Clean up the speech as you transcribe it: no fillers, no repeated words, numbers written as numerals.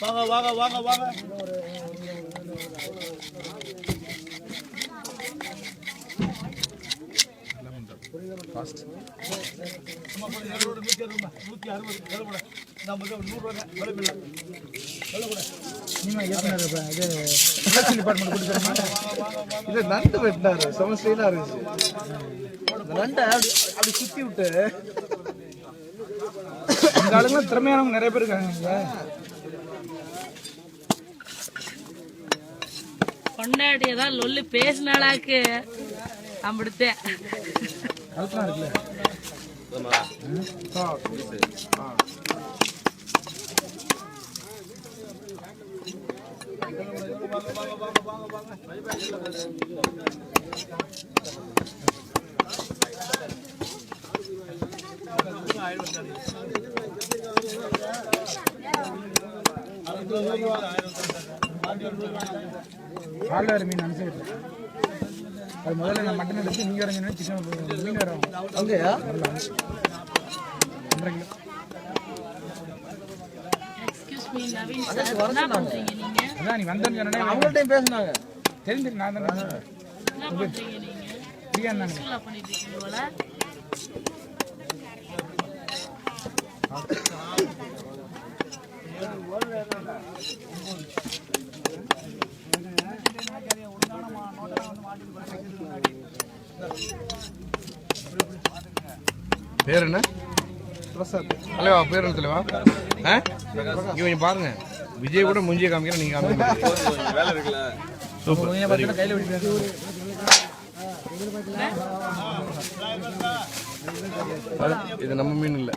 வாங்க வாங்க வாங்க வாங்க. நண்டு வெட்டினாரு சமஸ்டா இருந்துச்சு. நண்டை அப்படி சுத்தி விட்டு அந்த ஆளுங்களாம் திறமையானவங்க நிறைய பேர் இருக்காங்க. கொண்டாடி ஏதாவது லொல்லு பேசினாலாக்கு அப்படித்தே அதுதான் இருக்குல்ல. ஆழ்வார் மீன் அனுப்பிச்சு அது முதல்ல நான் மட்டன் எடுத்து நீங்க வரீங்கன்னா சிக்கன் மீன் வரும் அங்கேயா 1.5 kilo. Excuse me Naveen sir, என்ன பண்றீங்க நீங்க? அதான் நீ வந்தேன்னு சொன்னே அவங்கள்ட்ட பேசினாங்க. தெரிஞ்சு நான் தான் என்ன பண்றீங்க நீங்க? ஃப்ரீயா இருந்தாங்க. ஸ்கூல்ல பண்ணிட்டு இருக்கீங்க போல. பேர் என்ன? பிரசாத். தலைவா பேர் என்ன தலைவா? இங்க கொஞ்சம் பாருங்க, விஜய் கூட முஞ்சிய காமிக்கிற நீங்க காமிக்கிறீங்க. வேலை இருக்குல்ல. சூப்பர். கையில இது நம்ம மீன் இல்லை.